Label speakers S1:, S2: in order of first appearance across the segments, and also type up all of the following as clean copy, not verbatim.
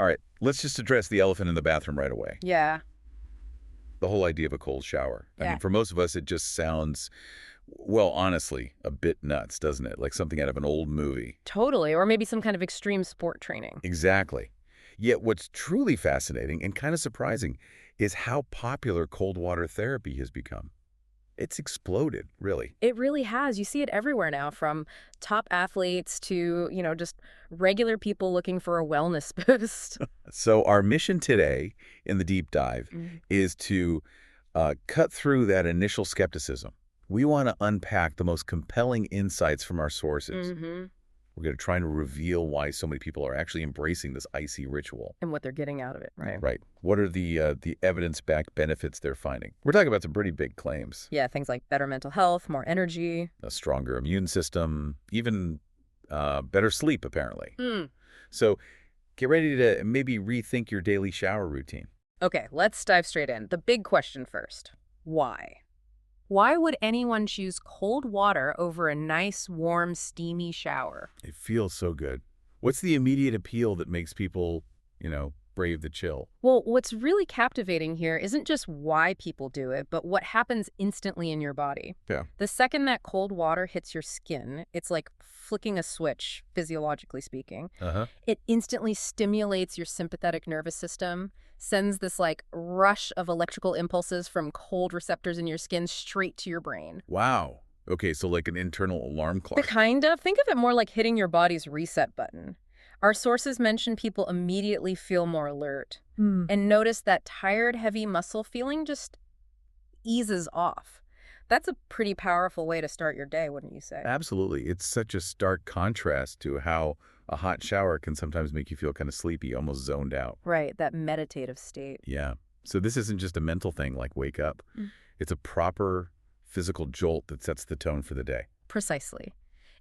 S1: All right, let's just address the elephant in the bathroom right away.
S2: Yeah.
S1: The whole idea of a cold shower. I
S2: Yeah.
S1: mean, for most of us, it just sounds, well, honestly, a bit nuts, doesn't it? Like something out of an old movie.
S2: Totally. Or maybe some kind of extreme sport training.
S1: Exactly. Yet what's truly fascinating and kind of surprising is how popular cold water therapy has become. It's exploded, really.
S2: It really has. You see it everywhere now, from top athletes to, just regular people looking for a wellness boost.
S1: So our mission today in the deep dive
S2: Mm.
S1: is to cut through that initial skepticism. We want to unpack the most compelling insights from our sources.
S2: Mm-hmm.
S1: We're going to try and reveal why so many people are actually embracing this icy ritual.
S2: And what they're getting out of it, right?
S1: Right. What are the evidence-backed benefits they're finding? We're talking about some pretty big claims.
S2: Yeah, things like better mental health, more energy.
S1: A stronger immune system, even better sleep, apparently.
S2: Hmm.
S1: So get ready to maybe rethink your daily shower routine.
S2: Okay, let's dive straight in. The big question first. Why? Why would anyone choose cold water over a nice, warm, steamy shower?
S1: It feels so good. What's the immediate appeal that makes people, brave the chill?
S2: Well, what's really captivating here isn't just why people do it, but what happens instantly in your body.
S1: Yeah.
S2: The second that cold water hits your skin, it's like flicking a switch, physiologically speaking.
S1: Uh-huh.
S2: It instantly stimulates your sympathetic nervous system, sends this like rush of electrical impulses from cold receptors in your skin straight to your brain.
S1: Wow. Okay, so like an internal alarm clock.
S2: Kind of. Think of it more like hitting your body's reset button. Our sources mention people immediately feel more alert and notice that tired, heavy muscle feeling just eases off. That's a pretty powerful way to start your day, wouldn't you say?
S1: Absolutely. It's such a stark contrast to how a hot shower can sometimes make you feel kind of sleepy, almost zoned out.
S2: Right, that meditative state.
S1: Yeah. So this isn't just a mental thing like wake up. It's a proper physical jolt that sets the tone for the day.
S2: Precisely.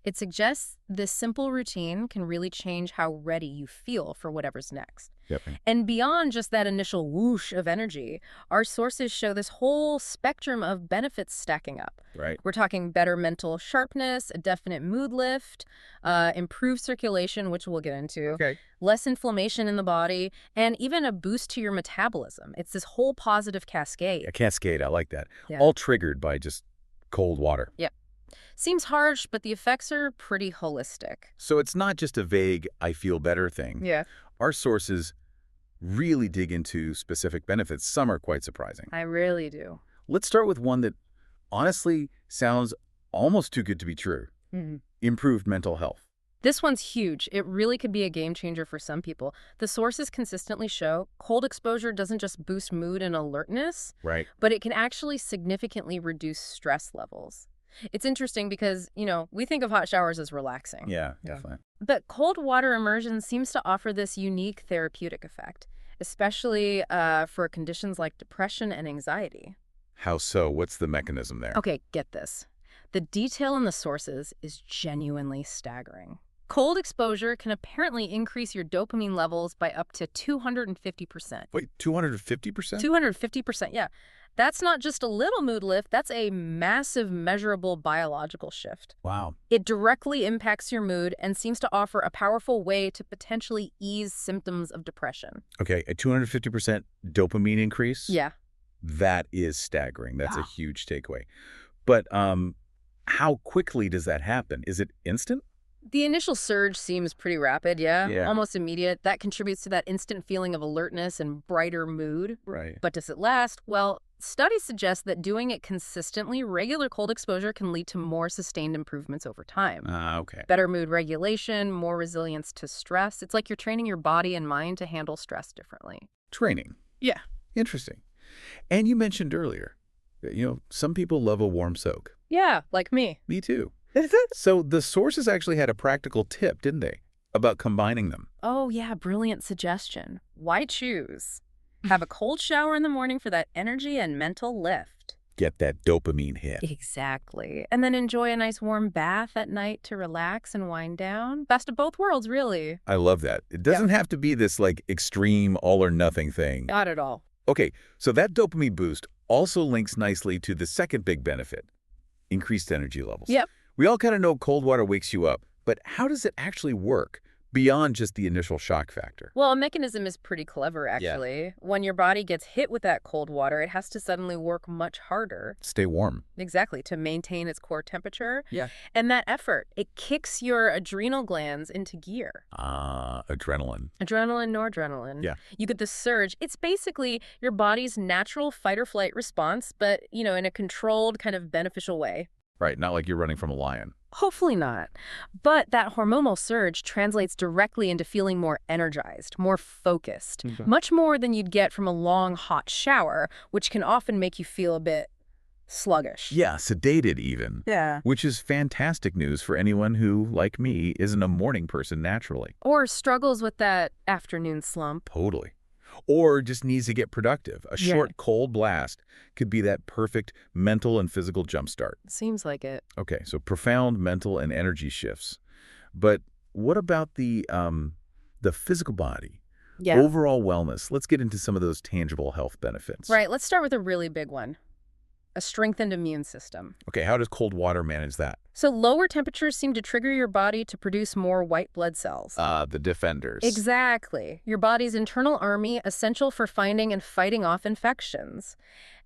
S2: It suggests this simple routine can really change how ready you feel for whatever's next.
S1: Yep.
S2: And beyond just that initial whoosh of energy, our sources show this whole spectrum of benefits stacking up.
S1: Right.
S2: We're talking better mental sharpness, a definite mood lift, improved circulation, which we'll get into,
S1: Okay.
S2: less inflammation in the body, and even a boost to your metabolism. It's this whole positive cascade.
S1: A cascade. I like that.
S2: Yeah.
S1: All triggered by just cold water.
S2: Yep. Seems harsh, but the effects are pretty holistic.
S1: So it's not just a vague, I feel better thing.
S2: Yeah.
S1: Our sources really dig into specific benefits. Some are quite surprising.
S2: I really do.
S1: Let's start with one that honestly sounds almost too good to be true. Improved mental health.
S2: This one's huge. It really could be a game changer for some people. The sources consistently show cold exposure doesn't just boost mood and alertness,
S1: Right.
S2: but it can actually significantly reduce stress levels. It's interesting because, we think of hot showers as relaxing.
S1: Yeah, definitely.
S2: But cold water immersion seems to offer this unique therapeutic effect, especially for conditions like depression and anxiety.
S1: How so? What's the mechanism there?
S2: Okay, get this. The detail in the sources is genuinely staggering. Cold exposure can apparently increase your dopamine levels by up to 250%.
S1: Wait, 250%?
S2: 250%, yeah. That's not just a little mood lift, that's a massive, measurable biological shift.
S1: Wow.
S2: It directly impacts your mood and seems to offer a powerful way to potentially ease symptoms of depression.
S1: Okay, a 250% dopamine increase?
S2: Yeah.
S1: That is staggering. That's a
S2: Yeah.
S1: huge takeaway. But how quickly does that happen? Is it instant?
S2: The initial surge seems pretty rapid,
S1: Yeah.
S2: almost immediate. That contributes to that instant feeling of alertness and brighter mood.
S1: Right.
S2: But does it last? Well, studies suggest that doing it consistently, regular cold exposure can lead to more sustained improvements over time.
S1: Okay.
S2: Better mood regulation, more resilience to stress. It's like you're training your body and mind to handle stress differently.
S1: Training.
S2: Yeah.
S1: Interesting. And you mentioned earlier, that, some people love a warm soak.
S2: Yeah, like me.
S1: Me too. So the sources actually had a practical tip, didn't they, about combining them?
S2: Oh, yeah, brilliant suggestion. Why choose? Have a cold shower in the morning for that energy and mental lift.
S1: Get that dopamine hit.
S2: Exactly. And then enjoy a nice warm bath at night to relax and wind down. Best of both worlds, really.
S1: I love that. It doesn't have to be this extreme all or nothing thing.
S2: Not at all.
S1: Okay, so that dopamine boost also links nicely to the second big benefit, increased energy levels.
S2: Yep.
S1: We all kind of know cold water wakes you up, but how does it actually work beyond just the initial shock factor.
S2: Well, a mechanism is pretty clever,
S1: Yeah.
S2: actually. When your body gets hit with that cold water, it has to suddenly work much harder.
S1: Stay warm.
S2: Exactly, to maintain its core temperature.
S1: Yeah.
S2: And that effort, it kicks your adrenal glands into gear.
S1: Adrenaline.
S2: Adrenaline, noradrenaline.
S1: Yeah.
S2: You get the surge. It's basically your body's natural fight-or-flight response, but, in a controlled, kind of beneficial way.
S1: Right, not like you're running from a lion.
S2: Hopefully not. But that hormonal surge translates directly into feeling more energized, more focused, much more than you'd get from a long, hot shower, which can often make you feel a bit sluggish.
S1: Yeah, sedated even.
S2: Yeah.
S1: Which is fantastic news for anyone who, like me, isn't a morning person naturally.
S2: Or struggles with that afternoon slump.
S1: Totally. Or just needs to get productive. A
S2: Yeah.
S1: short, cold blast could be that perfect mental and physical jumpstart.
S2: Seems like it.
S1: Okay, so profound mental and energy shifts. But what about the physical body?
S2: Yeah.
S1: Overall wellness. Let's get into some of those tangible health benefits.
S2: Right, let's start with a really big one. A strengthened immune system.
S1: Okay, how does cold water manage that?
S2: So lower temperatures seem to trigger your body to produce more white blood cells.
S1: The defenders.
S2: Exactly. Your body's internal army, essential for finding and fighting off infections.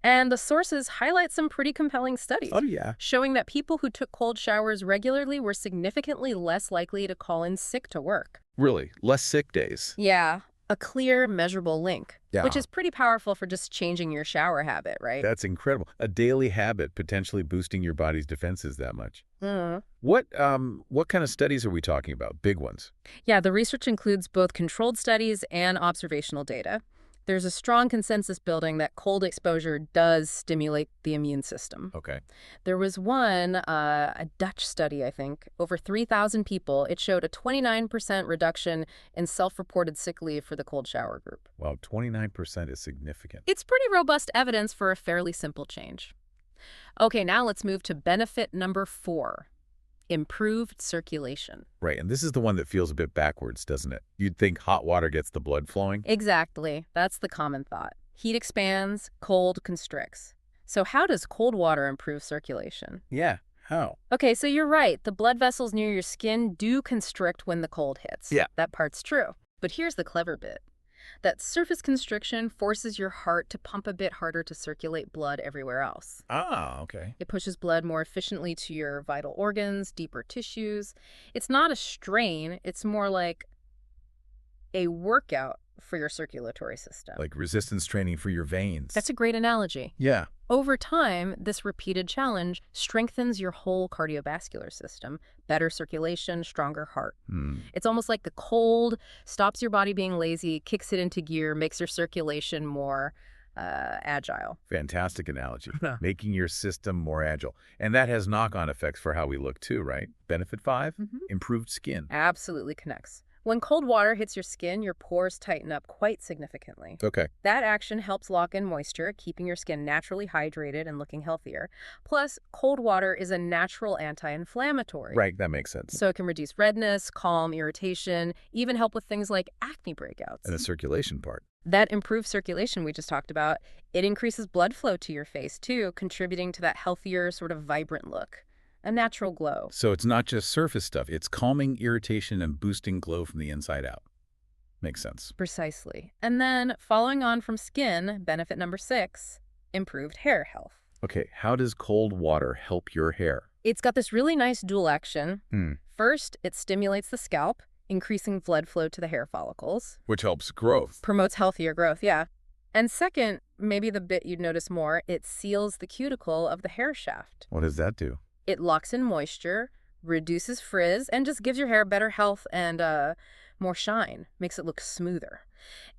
S2: And the sources highlight some pretty compelling studies.
S1: Oh, yeah.
S2: Showing that people who took cold showers regularly were significantly less likely to call in sick to work.
S1: Really? Less sick days?
S2: Yeah, a clear, measurable link.
S1: Yeah.
S2: Which is pretty powerful for just changing your shower habit, right?
S1: That's incredible. A daily habit potentially boosting your body's defenses that much.
S2: Mhm.
S1: What kind of studies are we talking about? Big ones.
S2: Yeah, the research includes both controlled studies and observational data. There's a strong consensus building that cold exposure does stimulate the immune system.
S1: Okay.
S2: There was one, a Dutch study, I think, over 3,000 people. It showed a 29% reduction in self-reported sick leave for the cold shower group.
S1: Wow, 29% is significant.
S2: It's pretty robust evidence for a fairly simple change. Okay, now let's move to benefit number 4. Improved circulation.
S1: Right, and this is the one that feels a bit backwards, doesn't it? You'd think hot water gets the blood flowing.
S2: Exactly. That's the common thought. Heat expands, cold constricts. So how does cold water improve circulation?
S1: Yeah, how?
S2: Okay, so you're right. The blood vessels near your skin do constrict when the cold hits.
S1: Yeah.
S2: That part's true. But here's the clever bit. That surface constriction forces your heart to pump a bit harder to circulate blood everywhere else.
S1: Ah, okay.
S2: It pushes blood more efficiently to your vital organs, deeper tissues. It's not a strain, it's more like a workout for your circulatory system.
S1: Like resistance training for your veins.
S2: That's a great analogy.
S1: Yeah.
S2: Over time, this repeated challenge strengthens your whole cardiovascular system, better circulation, stronger heart. It's almost like the cold stops your body being lazy, kicks it into gear, makes your circulation more agile.
S1: Fantastic analogy. Making your system more agile. And that has knock-on effects for how we look too, right? Benefit 5, improved skin.
S2: Absolutely connects. When cold water hits your skin, your pores tighten up quite significantly.
S1: Okay.
S2: That action helps lock in moisture, keeping your skin naturally hydrated and looking healthier. Plus, cold water is a natural anti-inflammatory.
S1: Right, that makes sense.
S2: So it can reduce redness, calm irritation, even help with things like acne breakouts.
S1: And the circulation part.
S2: That improved circulation we just talked about, it increases blood flow to your face too, contributing to that healthier, sort of vibrant look. A natural glow.
S1: So it's not just surface stuff. It's calming irritation and boosting glow from the inside out. Makes sense.
S2: Precisely. And then, following on from skin, benefit number 6, improved hair health.
S1: Okay, how does cold water help your hair?
S2: It's got this really nice dual action. First, it stimulates the scalp, increasing blood flow to the hair follicles.
S1: Which helps growth.
S2: Promotes healthier growth, yeah. And second, maybe the bit you'd notice more, it seals the cuticle of the hair shaft.
S1: What does that do?
S2: It locks in moisture, reduces frizz, and just gives your hair better health and more shine. Makes it look smoother.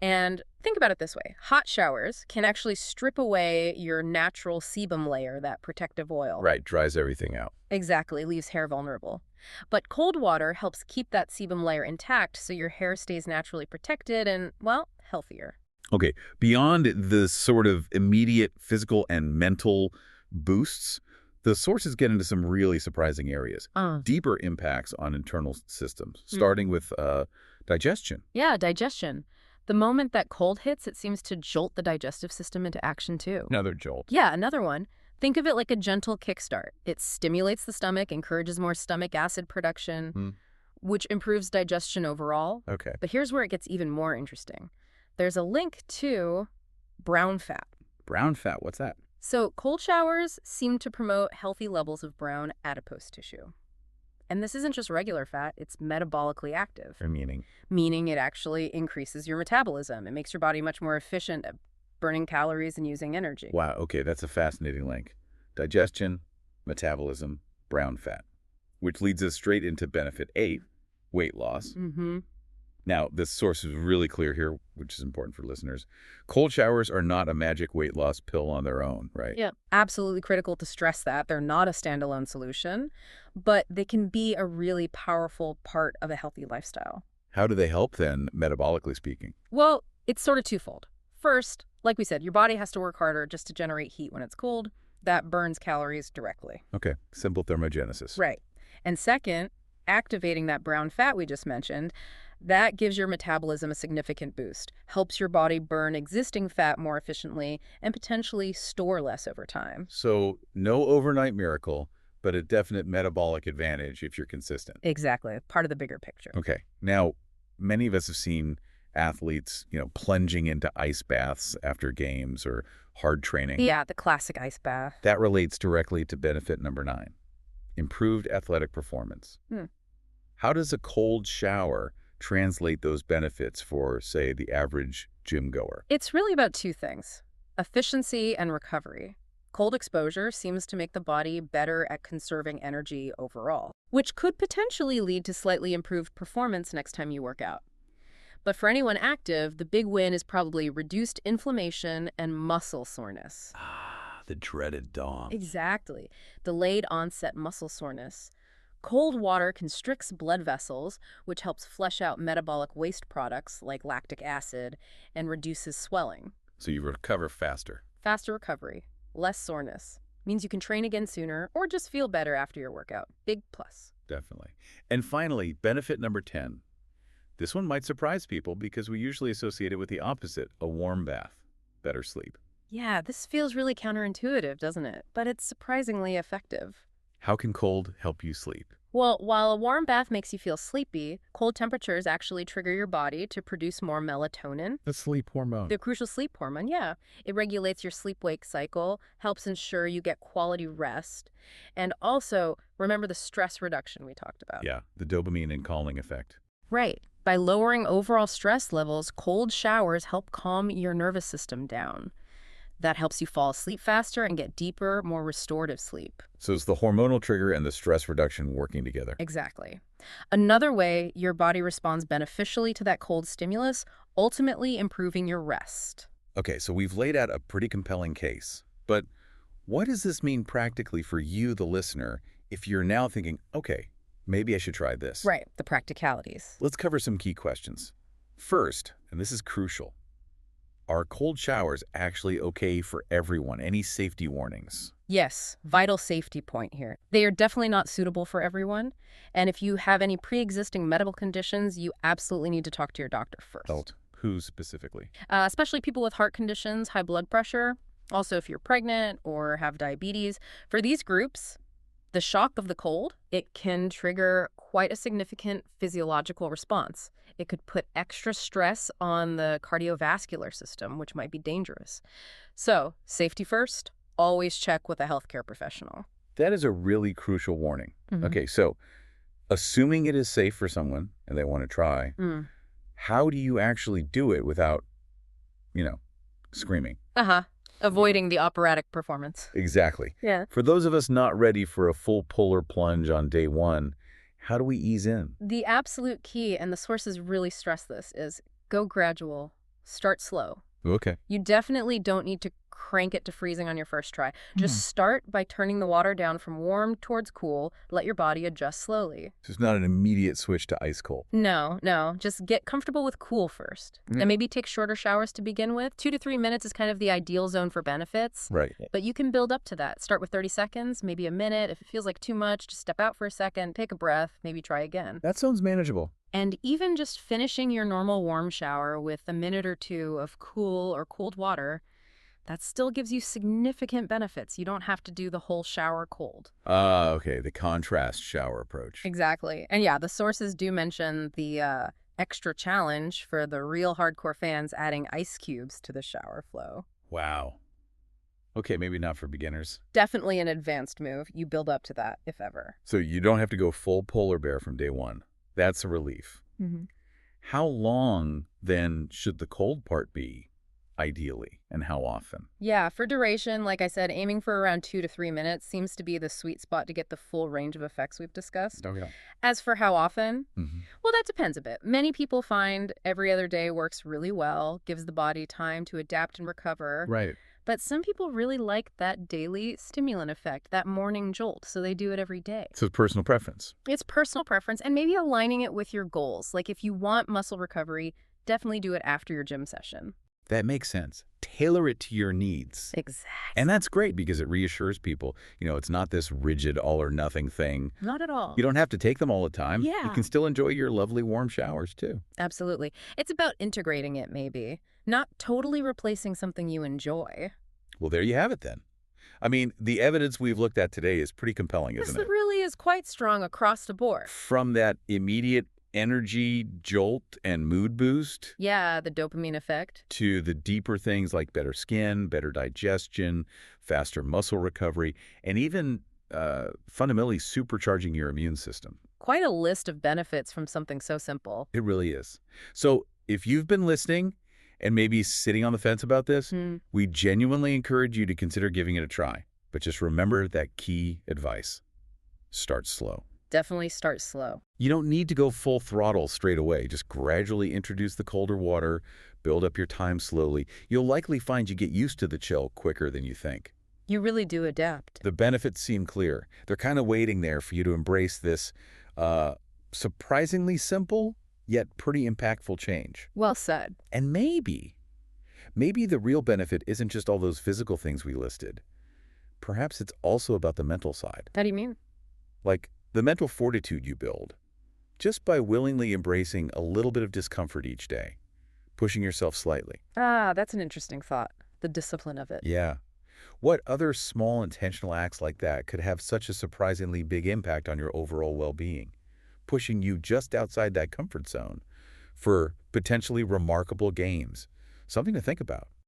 S2: And think about it this way. Hot showers can actually strip away your natural sebum layer, that protective oil.
S1: Right, dries everything out.
S2: Exactly, leaves hair vulnerable. But cold water helps keep that sebum layer intact so your hair stays naturally protected and, well, healthier.
S1: Okay, beyond the sort of immediate physical and mental boosts, the sources get into some really surprising areas. Deeper impacts on internal systems, starting with digestion.
S2: Yeah, digestion. The moment that cold hits, it seems to jolt the digestive system into action too.
S1: Another jolt.
S2: Yeah, another one. Think of it like a gentle kickstart. It stimulates the stomach, encourages more stomach acid production. which improves digestion overall.
S1: Okay.
S2: But here's where it gets even more interesting. There's a link to brown fat.
S1: Brown fat, what's that?
S2: So cold showers seem to promote healthy levels of brown adipose tissue. And this isn't just regular fat, it's metabolically active. Meaning it actually increases your metabolism. It makes your body much more efficient at burning calories and using energy.
S1: Wow, okay, that's a fascinating link. Digestion, metabolism, brown fat. Which leads us straight into benefit 8, weight loss. Now, this source is really clear here, which is important for listeners. Cold showers are not a magic weight loss pill on their own, right?
S2: Yeah, absolutely critical to stress that. They're not a standalone solution, but they can be a really powerful part of a healthy lifestyle.
S1: How do they help then, metabolically speaking?
S2: Well, it's sort of twofold. First, like we said, your body has to work harder just to generate heat when it's cold. That burns calories directly.
S1: Okay, simple thermogenesis.
S2: Right. And second, activating that brown fat we just mentioned, that gives your metabolism a significant boost, helps your body burn existing fat more efficiently, and potentially store less over time.
S1: So no overnight miracle, but a definite metabolic advantage if you're consistent.
S2: Exactly. Part of the bigger picture.
S1: Okay. Now, many of us have seen athletes, plunging into ice baths after games or hard training.
S2: Yeah, the classic ice bath.
S1: That relates directly to benefit number 9, improved athletic performance. How does a cold shower translate those benefits for, say, the average gym goer?
S2: It's really about two things, efficiency and recovery. Cold exposure seems to make the body better at conserving energy overall, which could potentially lead to slightly improved performance next time you work out. But for anyone active, the big win is probably reduced inflammation and muscle soreness.
S1: The dreaded DOM.
S2: Exactly. Delayed onset muscle soreness. Cold water constricts blood vessels, which helps flush out metabolic waste products like lactic acid and reduces swelling.
S1: So you recover faster.
S2: Faster recovery, less soreness. Means you can train again sooner or just feel better after your workout. Big plus.
S1: Definitely. And finally, benefit number 10. This one might surprise people because we usually associate it with the opposite, a warm bath, better sleep.
S2: Yeah, this feels really counterintuitive, doesn't it? But it's surprisingly effective.
S1: How can cold help you sleep?
S2: Well, while a warm bath makes you feel sleepy, cold temperatures actually trigger your body to produce more melatonin.
S1: The sleep hormone.
S2: The crucial sleep hormone, yeah. It regulates your sleep-wake cycle, helps ensure you get quality rest, and also, remember the stress reduction we talked about.
S1: Yeah, the dopamine and calming effect.
S2: Right. By lowering overall stress levels, cold showers help calm your nervous system down. That helps you fall asleep faster and get deeper, more restorative sleep.
S1: So it's the hormonal trigger and the stress reduction working together.
S2: Exactly. Another way your body responds beneficially to that cold stimulus, ultimately improving your rest.
S1: Okay, so we've laid out a pretty compelling case. But what does this mean practically for you, the listener, if you're now thinking, okay, maybe I should try this?
S2: Right, the practicalities.
S1: Let's cover some key questions. First, and this is crucial, are cold showers actually okay for everyone? Any safety warnings?
S2: Yes, vital safety point here. They are definitely not suitable for everyone. And if you have any pre-existing medical conditions, you absolutely need to talk to your doctor first.
S1: Who specifically?
S2: Especially people with heart conditions, high blood pressure. Also, if you're pregnant or have diabetes. For these groups, the shock of the cold, it can trigger quite a significant physiological response. It could put extra stress on the cardiovascular system, which might be dangerous. So, safety first, always check with a healthcare professional.
S1: That is a really crucial warning. Okay, so assuming it is safe for someone and they want to try, how do you actually do it without, screaming?
S2: Avoiding the operatic performance.
S1: Exactly.
S2: Yeah.
S1: For those of us not ready for a full pull or plunge on day one, how do we ease in?
S2: The absolute key, and the sources really stress this, is go gradual, start slow.
S1: Okay.
S2: You definitely don't need to crank it to freezing on your first try. Just start by turning the water down from warm towards cool. Let your body adjust slowly.
S1: So it's not an immediate switch to ice cold.
S2: No. Just get comfortable with cool first. And maybe take shorter showers to begin with. 2 to 3 minutes is kind of the ideal zone for benefits.
S1: Right.
S2: But you can build up to that. Start with 30 seconds, maybe a minute. If it feels like too much, just step out for a second, take a breath, maybe try again.
S1: That sounds manageable.
S2: And even just finishing your normal warm shower with a minute or two of cool or cold water, that still gives you significant benefits. You don't have to do the whole shower cold.
S1: Okay, the contrast shower approach.
S2: Exactly. And yeah, the sources do mention the extra challenge for the real hardcore fans, adding ice cubes to the shower flow.
S1: Wow. Okay, maybe not for beginners.
S2: Definitely an advanced move. You build up to that, if ever.
S1: So you don't have to go full polar bear from day one. That's a relief. How long, then, should the cold part be, ideally, and how often?
S2: Yeah, for duration, like I said, aiming for around 2 to 3 minutes seems to be the sweet spot to get the full range of effects we've discussed.
S1: Okay.
S2: As for how often, well, that depends a bit. Many people find every other day works really well, gives the body time to adapt and recover.
S1: Right.
S2: But some people really like that daily stimulant effect, that morning jolt, so they do it every day.
S1: So it's personal preference.
S2: It's personal preference and maybe aligning it with your goals. Like if you want muscle recovery, definitely do it after your gym session.
S1: That makes sense. Tailor it to your needs.
S2: Exactly.
S1: And that's great because it reassures people, it's not this rigid all or nothing thing.
S2: Not at all.
S1: You don't have to take them all the time.
S2: Yeah.
S1: You can still enjoy your lovely warm showers, too.
S2: Absolutely. It's about integrating it, maybe. Not totally replacing something you enjoy.
S1: Well, there you have it, then. I mean, the evidence we've looked at today is pretty compelling, isn't it?
S2: It really is quite strong across the board.
S1: From that immediate energy jolt and mood boost.
S2: Yeah, the dopamine effect.
S1: To the deeper things like better skin, better digestion, faster muscle recovery, and even fundamentally supercharging your immune system.
S2: Quite a list of benefits from something so simple.
S1: It really is. So if you've been listening and maybe sitting on the fence about this, we genuinely encourage you to consider giving it a try. But just remember that key advice. Start slow.
S2: Definitely start slow.
S1: You don't need to go full throttle straight away. Just gradually introduce the colder water, build up your time slowly. You'll likely find you get used to the chill quicker than you think.
S2: You really do adapt.
S1: The benefits seem clear. They're kind of waiting there for you to embrace this surprisingly simple, yet pretty impactful change.
S2: Well said.
S1: And maybe the real benefit isn't just all those physical things we listed. Perhaps it's also about the mental side.
S2: How do you mean?
S1: Like the mental fortitude you build, just by willingly embracing a little bit of discomfort each day, pushing yourself slightly.
S2: Ah, that's an interesting thought. The discipline of it.
S1: Yeah. What other small intentional acts like that could have such a surprisingly big impact on your overall well-being, pushing you just outside that comfort zone for potentially remarkable gains? Something to think about.